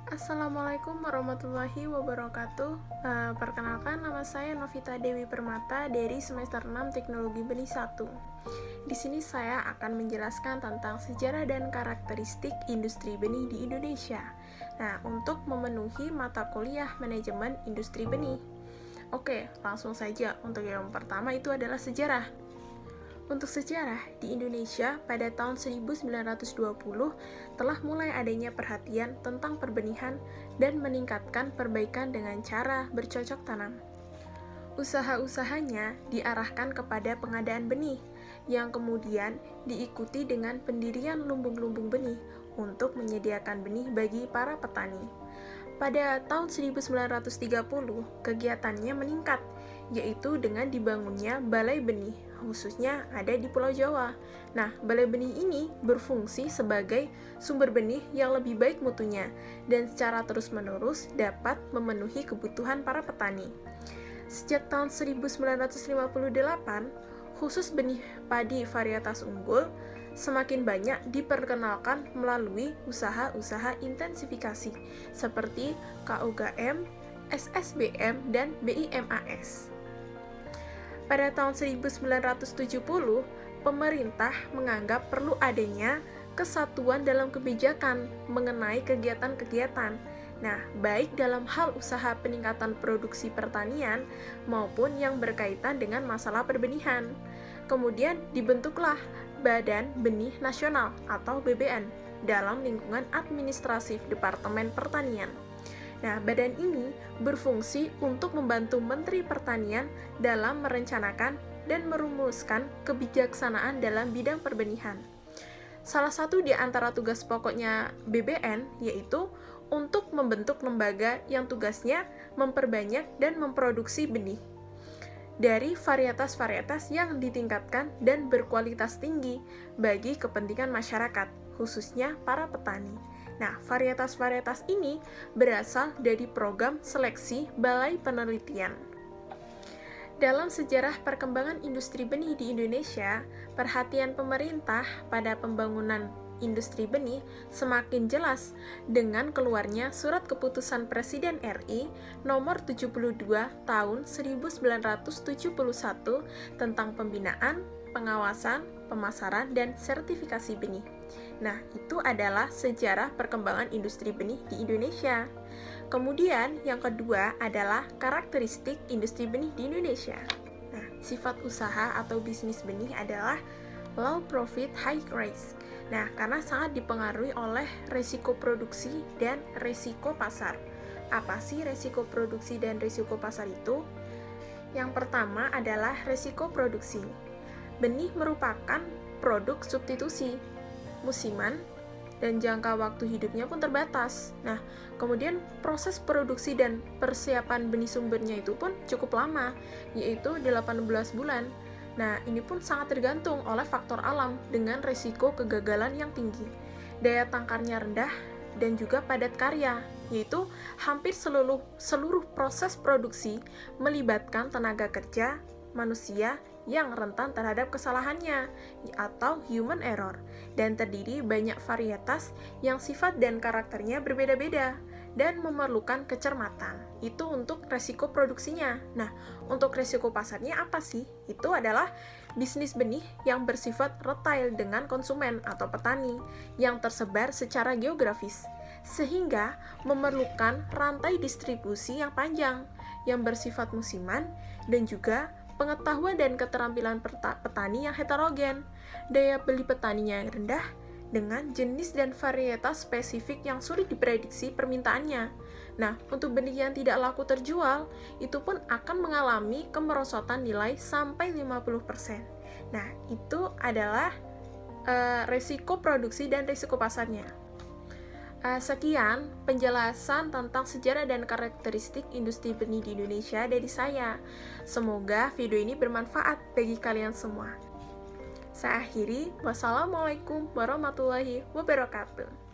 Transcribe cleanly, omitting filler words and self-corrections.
Assalamualaikum warahmatullahi wabarakatuh. Perkenalkan, nama saya Novita Dewi Permata dari semester 6 Teknologi Benih 1. Di sini saya akan menjelaskan tentang sejarah dan karakteristik industri benih di Indonesia. Nah, untuk memenuhi mata kuliah manajemen industri benih. Oke, langsung saja. Untuk yang pertama itu adalah sejarah. Untuk sejarah, di Indonesia pada tahun 1920 telah mulai adanya perhatian tentang perbenihan dan meningkatkan perbaikan dengan cara bercocok tanam. Usaha-usahanya diarahkan kepada pengadaan benih, yang kemudian diikuti dengan pendirian lumbung-lumbung benih untuk menyediakan benih bagi para petani. Pada tahun 1930, kegiatannya meningkat, yaitu dengan dibangunnya balai benih, khususnya ada di Pulau Jawa. Nah, balai benih ini berfungsi sebagai sumber benih yang lebih baik mutunya dan secara terus-menerus dapat memenuhi kebutuhan para petani. Sejak tahun 1958, khusus benih padi varietas unggul semakin banyak diperkenalkan melalui usaha-usaha intensifikasi seperti KUKM, SSBM, dan BIMAS. Pada tahun 1970, pemerintah menganggap perlu adanya kesatuan dalam kebijakan mengenai kegiatan-kegiatan. Nah, baik dalam hal usaha peningkatan produksi pertanian maupun yang berkaitan dengan masalah perbenihan. Kemudian dibentuklah Badan Benih Nasional atau BBN dalam lingkungan administratif Departemen Pertanian. Nah, badan ini berfungsi untuk membantu Menteri Pertanian dalam merencanakan dan merumuskan kebijaksanaan dalam bidang perbenihan. Salah satu di antara tugas pokoknya BBN yaitu untuk membentuk lembaga yang tugasnya memperbanyak dan memproduksi benih dari varietas-varietas yang ditingkatkan dan berkualitas tinggi bagi kepentingan masyarakat, khususnya para petani. Nah, varietas-varietas ini berasal dari program seleksi Balai Penelitian. Dalam sejarah perkembangan industri benih di Indonesia, perhatian pemerintah pada pembangunan industri benih semakin jelas dengan keluarnya Surat Keputusan Presiden RI nomor 72 tahun 1971 tentang pembinaan, pengawasan, pemasaran, dan sertifikasi benih. Nah, itu adalah sejarah perkembangan industri benih di Indonesia. Kemudian, yang kedua adalah karakteristik industri benih di Indonesia. Nah, sifat usaha atau bisnis benih adalah low profit, high risk. Nah, karena sangat dipengaruhi oleh resiko produksi dan resiko pasar. Apa sih resiko produksi dan resiko pasar itu? Yang pertama adalah resiko produksi. Benih merupakan produk substitusi musiman dan jangka waktu hidupnya pun terbatas. Nah, kemudian proses produksi dan persiapan benih sumbernya itu pun cukup lama, yaitu 18 bulan. Nah, ini pun sangat tergantung oleh faktor alam dengan risiko kegagalan yang tinggi. Daya tangkarnya rendah dan juga padat karya, yaitu hampir seluruh proses produksi melibatkan tenaga kerja manusia yang rentan terhadap kesalahannya atau human error dan terdiri banyak varietas yang sifat dan karakternya berbeda-beda dan memerlukan kecermatan. Itu untuk resiko produksinya. Nah, untuk resiko pasarnya apa sih? Itu adalah bisnis benih yang bersifat retail dengan konsumen atau petani yang tersebar secara geografis sehingga memerlukan rantai distribusi yang panjang yang bersifat musiman dan juga pengetahuan dan keterampilan petani yang heterogen, daya beli petaninya yang rendah, dengan jenis dan varietas spesifik yang sulit diprediksi permintaannya. Nah, untuk benih yang tidak laku terjual, itu pun akan mengalami kemerosotan nilai sampai 50%. Nah, itu adalah resiko produksi dan resiko pasarnya. Sekian penjelasan tentang sejarah dan karakteristik industri benih di Indonesia dari saya. Semoga video ini bermanfaat bagi kalian semua. Saya akhiri, wassalamualaikum warahmatullahi wabarakatuh.